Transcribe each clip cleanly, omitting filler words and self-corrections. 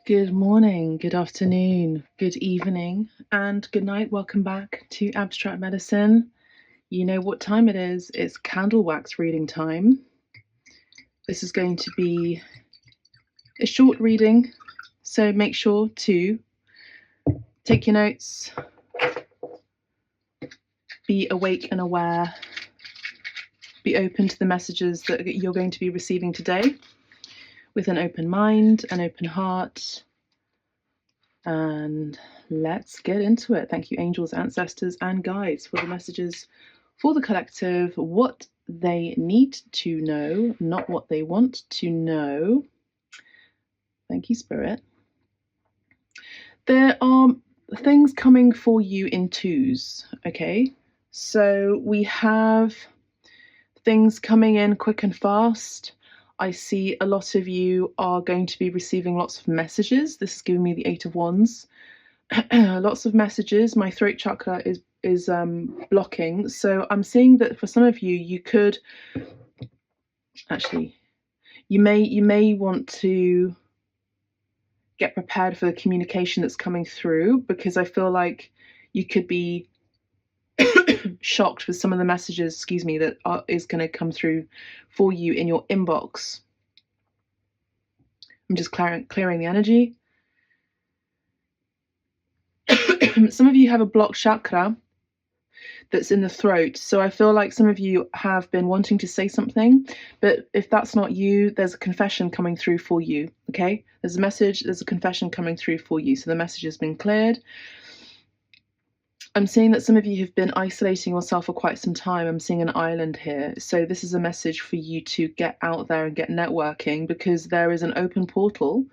Good morning, good afternoon, good evening, and good night. Welcome back to Abstract Medicine. You know what time it is. It's candle wax reading time. This is going to be a short reading, so make sure to take your notes, be awake and aware, be open to the messages that you're going to be receiving today with an open mind, an open heart, and let's get into it. Thank you, angels, ancestors, and guides, for the messages for the collective, what they need to know, not what they want to know. Thank you, Spirit. There are things coming for you in twos, okay? So we have things coming in quick and fast. I see a lot of you are going to be receiving lots of messages. This is giving me the Eight of Wands. Lots of messages. My throat chakra is blocking, so I'm seeing that for some of you, you could actually, you may want to get prepared for the communication that's coming through, because I feel like you could be shocked with some of the messages, that is going to come through for you in your inbox. I'm just clearing the energy. Some of you have a blocked chakra that's in the throat, so I feel like some of you have been wanting to say something, but if that's not you, there's a confession coming through for you. Okay, there's a message, there's a confession coming through for you, so the message has been cleared. I'm seeing that some of you have been isolating yourself for quite some time. I'm seeing an island here, so this is a message for you to get out there and get networking, because there is an open portal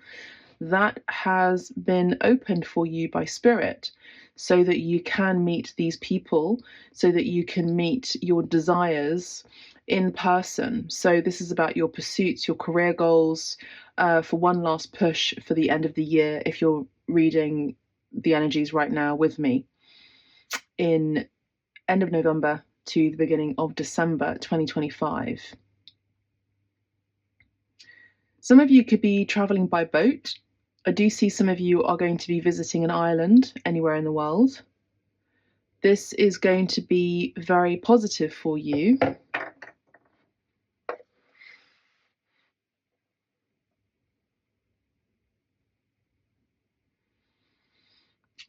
that has been opened for you by Spirit, so that you can meet these people, so that you can meet your desires in person. So this is about your pursuits, your career goals, for one last push for the end of the year, if you're reading the energies right now with me, in end of November to the beginning of December 2025. Some of you could be traveling by boat. I do see some of you are going to be visiting an island anywhere in the world. This is going to be very positive for you.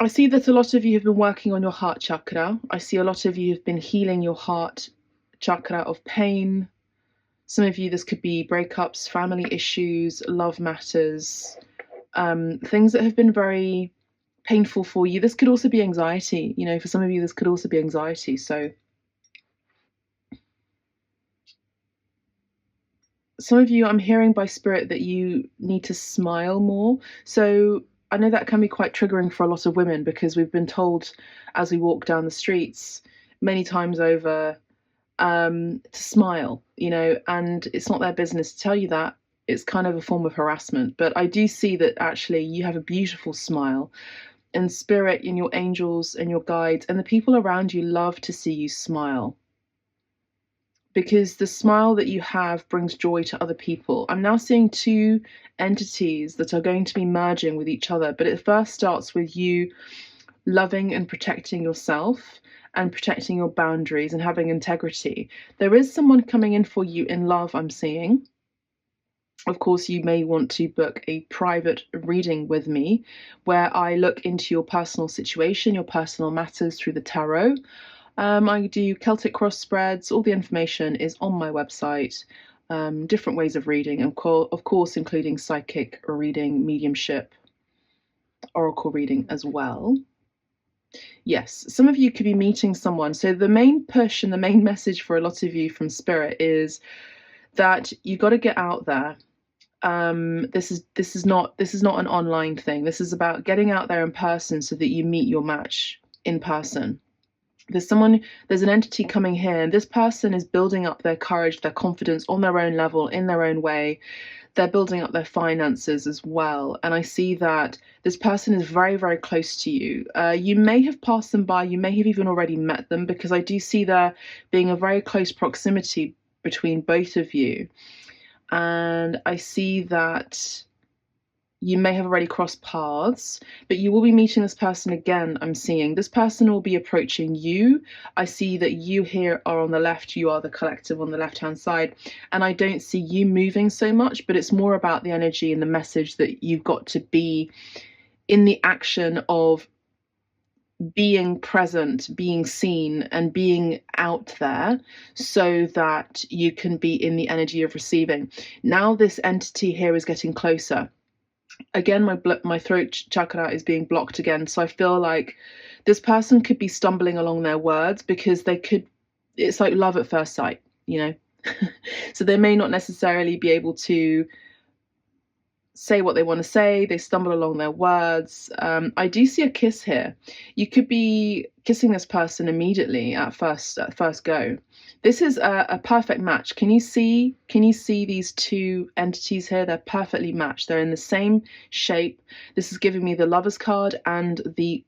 I see that a lot of you have been working on your heart chakra. I see a lot of you have been healing your heart chakra of pain. Some of you, this could be breakups, family issues, love matters, things that have been very painful for you. This could also be anxiety. You know, for some of you, this could also be anxiety. So some of you, I'm hearing by Spirit that you need to smile more. So I know that can be quite triggering for a lot of women, because we've been told as we walk down the streets many times over to smile, you know, and it's not their business to tell you that. It's kind of a form of harassment. But I do see that actually you have a beautiful smile, and Spirit and your angels and your guides and the people around you love to see you smile, because the smile that you have brings joy to other people. I'm now seeing two entities that are going to be merging with each other, but it first starts with you loving and protecting yourself and protecting your boundaries and having integrity. There is someone coming in for you in love, I'm seeing. Of course, you may want to book a private reading with me, where I look into your personal situation, your personal matters through the tarot. I do Celtic cross spreads. All the information is on my website. Different ways of reading, and of course, including psychic reading, mediumship, oracle reading as well. Yes, some of you could be meeting someone. So the main push and the main message for a lot of you from Spirit is that you got to get out there. This is not an online thing. This is about getting out there in person, so that you meet your match in person. There's an entity coming here, and this person is building up their courage, their confidence on their own level, in their own way. They're building up their finances as well. And I see that this person is very, very close to you. You may have passed them by, you may have even already met them, because I do see there being a very close proximity between both of you. And I see that you may have already crossed paths, but you will be meeting this person again. I'm seeing this person will be approaching you. I see that you here are on the left, you are the collective on the left hand side, and I don't see you moving so much, but it's more about the energy and the message that you've got to be in the action of being present, being seen, and being out there so that you can be in the energy of receiving. Now this entity here is getting closer. Again, my throat chakra is being blocked again, so I feel like this person could be stumbling along their words because it's like love at first sight, you know. So they may not necessarily be able to say what they want to say. They stumble along their words. I do see a kiss here. You could be kissing this person immediately at first go. This is a perfect match. Can you see these two entities here? They're perfectly matched. They're in the same shape. This is giving me the Lover's card and the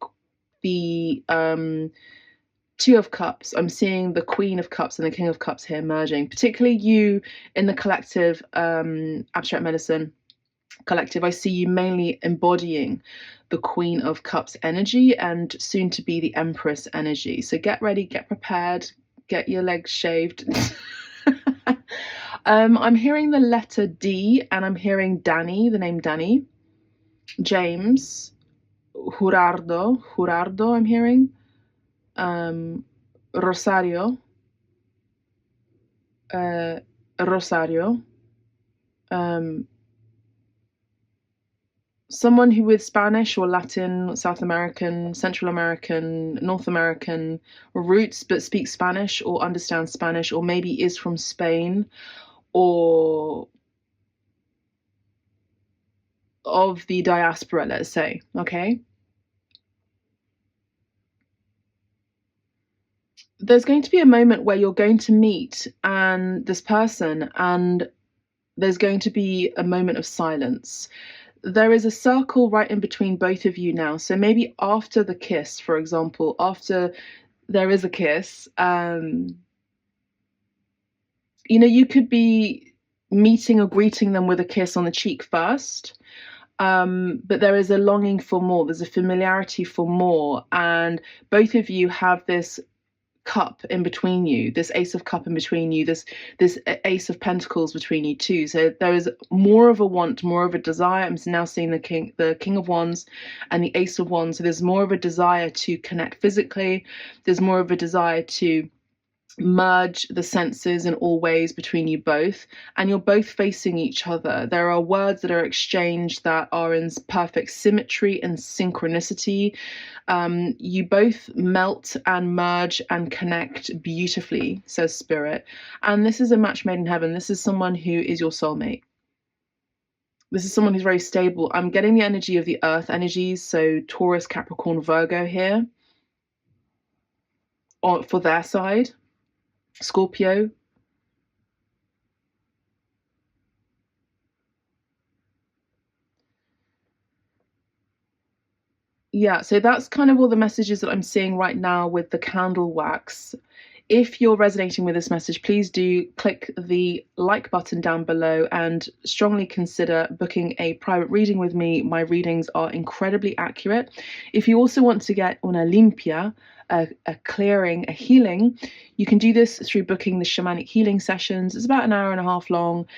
Two of Cups. I'm seeing the Queen of Cups and the King of Cups here merging, particularly you in the collective abstract medicine collective. I see you mainly embodying the Queen of Cups energy and soon to be the Empress energy. So get ready, get prepared, get your legs shaved. I'm hearing the letter D, and I'm hearing Danny, the name Danny, James, Jurardo I'm hearing, Rosario, someone who with Spanish or Latin, South American, Central American, North American roots, but speaks Spanish or understands Spanish, or maybe is from Spain or of the diaspora, let's say, okay? There's going to be a moment where you're going to meet this person, and there's going to be a moment of silence. There is a circle right in between both of you now. So maybe after the kiss, for example, after there is a kiss, you could be meeting or greeting them with a kiss on the cheek first. But there is a longing for more. There's a familiarity for more. And both of you have this cup in between you, this Ace of Cup in between you, this Ace of Pentacles between you too. So there is more of a want, more of a desire. I'm now seeing the King of Wands and the Ace of Wands. So there's more of a desire to connect physically. There's more of a desire to merge the senses in all ways between you both, and you're both facing each other. There are words that are exchanged that are in perfect symmetry and synchronicity. You both melt and merge and connect beautifully, says Spirit. And this is a match made in heaven. This is someone who is your soulmate. This is someone who's very stable. I'm getting the energy of the earth energies, so Taurus, Capricorn, Virgo here for their side. Scorpio. Yeah, so that's kind of all the messages that I'm seeing right now with the candle wax. If you're resonating with this message, please do click the like button down below and strongly consider booking a private reading with me. My readings are incredibly accurate. If you also want to get una limpia, a clearing, a healing, you can do this through booking the shamanic healing sessions. It's about an hour and a half long.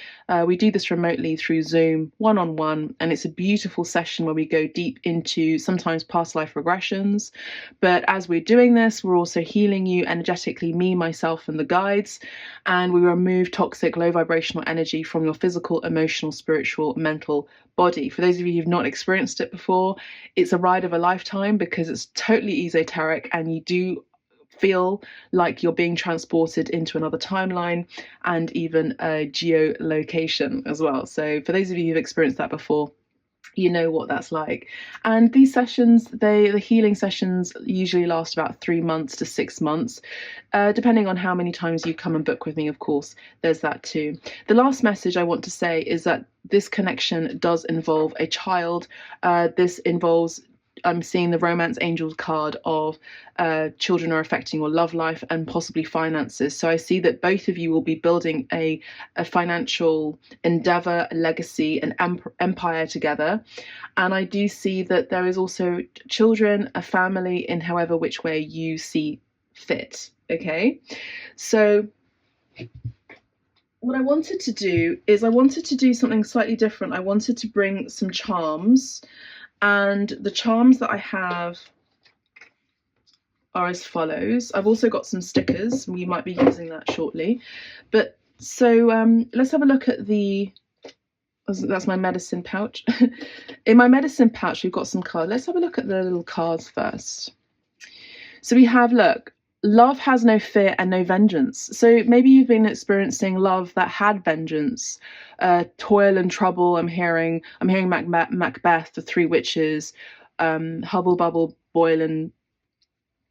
We do this remotely through Zoom, one-on-one, and it's a beautiful session where we go deep into sometimes past life regressions. But as we're doing this, we're also healing you energetically, me, myself, and the guides, and we remove toxic, low vibrational energy from your physical, emotional, spiritual, mental body. For those of you who've not experienced it before, it's a ride of a lifetime because it's totally esoteric, and you do feel like you're being transported into another timeline and even a geolocation as well. So for those of you who've experienced that before, you know what that's like. And these sessions, the healing sessions usually last about 3 months to 6 months, depending on how many times you come and book with me, of course. There's that too. The last message I want to say is that this connection does involve a child. This involves I'm seeing the romance angels card of children are affecting your love life and possibly finances. So I see that both of you will be building a financial endeavor, a legacy, an empire together. And I do see that there is also children, a family, in however which way you see fit. Okay, so what I wanted to do is I wanted to do something slightly different. I wanted to bring some charms, and the charms that I have are as follows. I've also got some stickers. We might be using that shortly. But so let's have a look at the, that's my medicine pouch. In my medicine pouch, we've got some cards. Let's have a look at the little cards first. So we have, look, love has no fear and no vengeance. So maybe you've been experiencing love that had vengeance, toil and trouble. I'm hearing Macbeth, the three witches, hubble bubble, boil and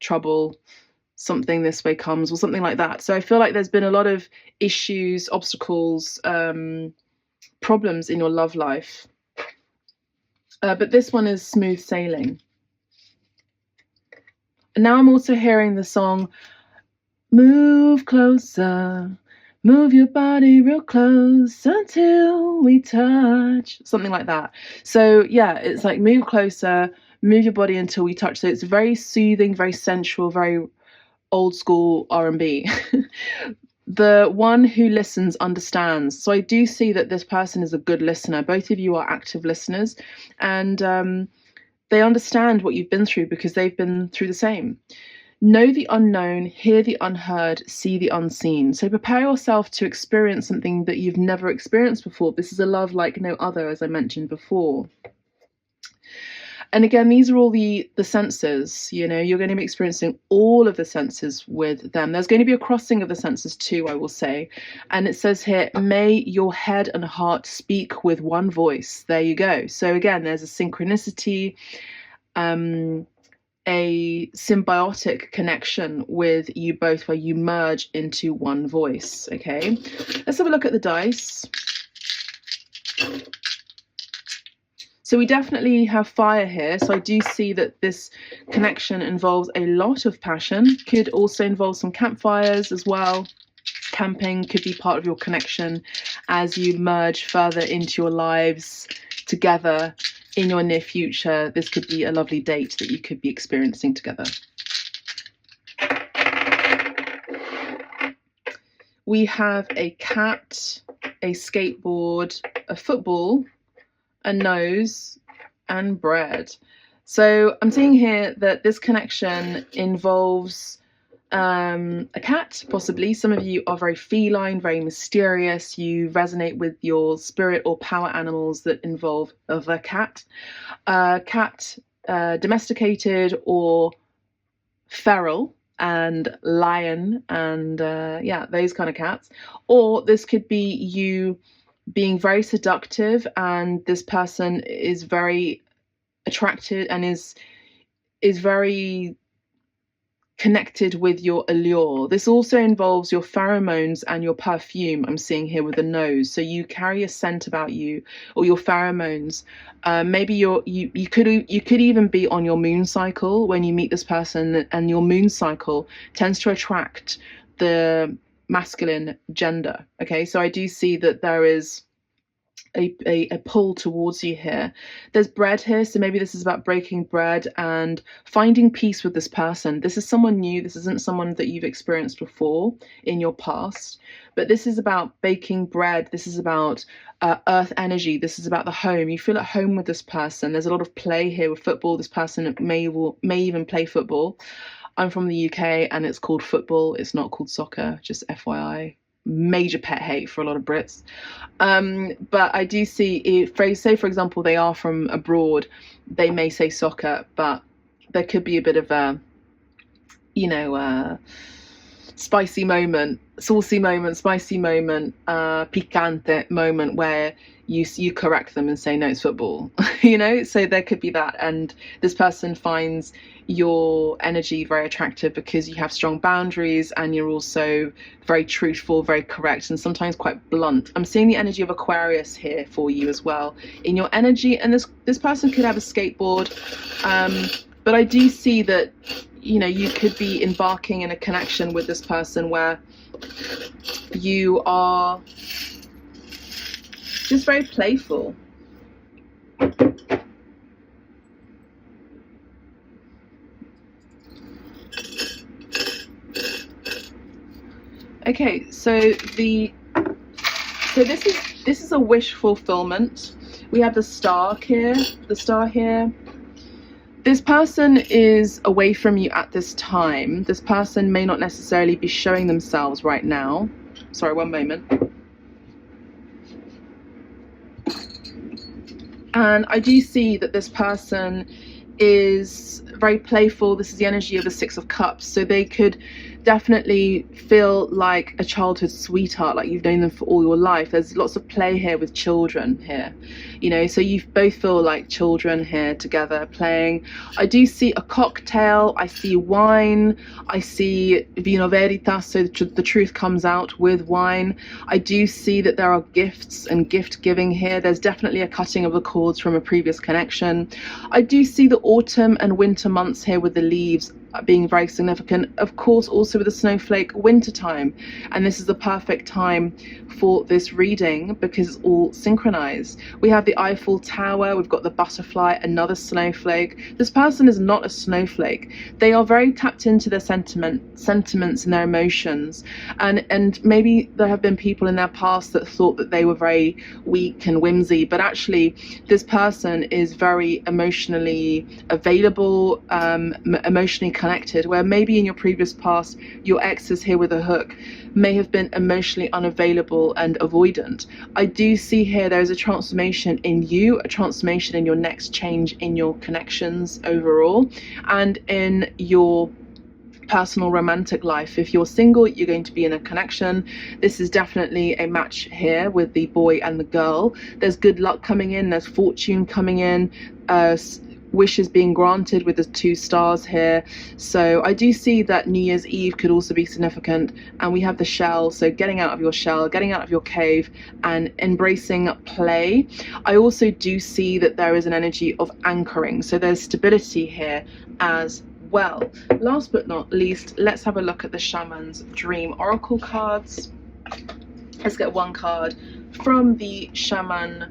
trouble, something this way comes, or something like that. So I feel like there's been a lot of issues, obstacles, problems in your love life. But this one is smooth sailing. And now I'm also hearing the song, move closer, move your body real close until we touch, something like that. So yeah, it's like move closer, move your body until we touch. So it's very soothing, very sensual, very old school R&B. The one who listens understands. So I do see that this person is a good listener. Both of you are active listeners, and they understand what you've been through because they've been through the same. Know the unknown, hear the unheard, see the unseen. So prepare yourself to experience something that you've never experienced before. This is a love like no other, as I mentioned before. And again, these are all the senses, you know, you're going to be experiencing all of the senses with them. There's going to be a crossing of the senses too, I will say. And it says here, may your head and heart speak with one voice. There you go. So again, there's a synchronicity, a symbiotic connection with you both where you merge into one voice. Okay, let's have a look at the dice. So we definitely have fire here. So I do see that this connection involves a lot of passion. Could also involve some campfires as well. Camping could be part of your connection as you merge further into your lives together in your near future. This could be a lovely date that you could be experiencing together. We have a cat, a skateboard, a football, a nose, and bread. So I'm seeing here that this connection involves a cat, possibly. Some of you are very feline, very mysterious. You resonate with your spirit or power animals that involve the cat. Cat, domesticated or feral, and lion, and yeah, those kind of cats. Or this could be you being very seductive, and this person is very attracted and is very connected with your allure. This also involves your pheromones and your perfume. I'm seeing here with the nose. So you carry a scent about you, or your pheromones. Maybe you could even be on your moon cycle when you meet this person, and your moon cycle tends to attract the masculine gender. Okay, so I do see that there is a pull towards you here. There's bread here, so maybe this is about breaking bread and finding peace with this person. This is someone new. This isn't someone that you've experienced before in your past, but this is about baking bread. This is about earth energy. This is about the home. You feel at home with this person. There's a lot of play here with football. This person may even play football. I'm from the UK and it's called football. It's not called soccer, just FYI. Major pet hate for a lot of Brits. But I do see, if, say for example, they are from abroad, they may say soccer, but there could be a bit of a, you know, spicy moment, saucy moment, spicy moment, picante moment where you correct them and say no, it's football. You know, so there could be that. And this person finds your energy very attractive because you have strong boundaries and you're also very truthful, very correct, and sometimes quite blunt. I'm seeing the energy of Aquarius here for you as well in your energy. And this person could have a skateboard, but I do see that, you know, you could be embarking in a connection with this person where you are just very playful. Okay, so this is a wish fulfillment. We have the star here, This person is away from you at this time. This person may not necessarily be showing themselves right now. Sorry, one moment. And I do see that this person is very playful. This is the energy of the Six of Cups. So they could definitely feel like a childhood sweetheart, like you've known them for all your life. There's lots of play here with children here, you know, so you both feel like children here together playing. I do see a cocktail, I see wine, I see vino veritas, so the truth comes out with wine. I do see that there are gifts and gift giving here. There's definitely a cutting of the cords from a previous connection. I do see the autumn and winter months here with the leaves being very significant, of course, also with the snowflake, winter time. And this is the perfect time for this reading because it's all synchronized. We have the Eiffel Tower, we've got the butterfly, another snowflake. This person is not a snowflake. They are very tapped into their sentiments and their emotions, and maybe there have been people in their past that thought that they were very weak and whimsy, but actually this person is very emotionally available, emotionally connected, where maybe in your previous past your exes here with a hook may have been emotionally unavailable and avoidant. I do see here there is a transformation in you, a transformation in your next change in your connections overall and in your personal romantic life. If you're single, you're going to be in a connection. This is definitely a match here with the boy and the girl. There's good luck coming in, there's fortune coming in, wishes being granted with the 2 stars here. So I do see that New Year's Eve could also be significant, and we have the shell, so getting out of your shell, getting out of your cave and embracing play. I also do see that there is an energy of anchoring, so there's stability here as well. Last but not least, let's have a look at the Shaman's Dream Oracle cards. Let's get one card from the Shaman's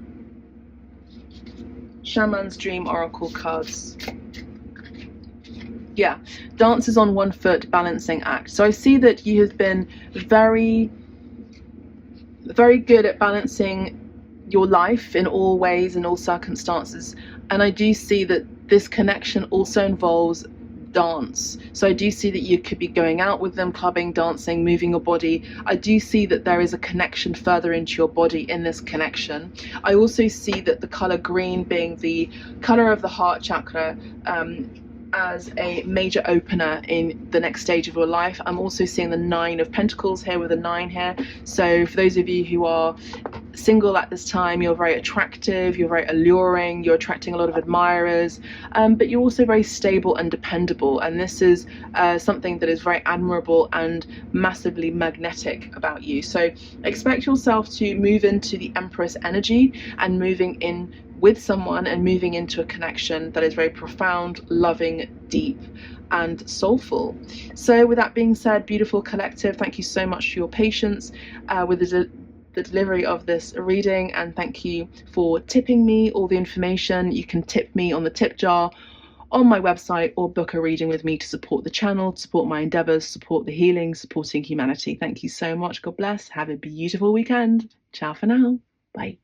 Dream Oracle cards. Yeah, dances on 1 foot, balancing act. So I see that you have been very, very good at balancing your life in all ways, in all circumstances. And I do see that this connection also involves dance. So I do see that you could be going out with them, clubbing, dancing, moving your body. I do see that there is a connection further into your body in this connection. I also see that the color green being the color of the heart chakra as a major opener in the next stage of your life. I'm also seeing the 9 of Pentacles here with a 9 here. So for those of you who are single at this time, you're very attractive, you're very alluring, you're attracting a lot of admirers, but you're also very stable and dependable, and this is something that is very admirable and massively magnetic about you. So expect yourself to move into the Empress energy and moving in with someone and moving into a connection that is very profound, loving, deep and soulful. So with that being said, beautiful collective, thank you so much for your patience with the delivery of this reading, and thank you for tipping me all the information. You can tip me on the tip jar on my website or book a reading with me to support the channel, to support my endeavors, support the healing, supporting humanity. Thank you so much. God bless. Have a beautiful weekend. Ciao for now. Bye.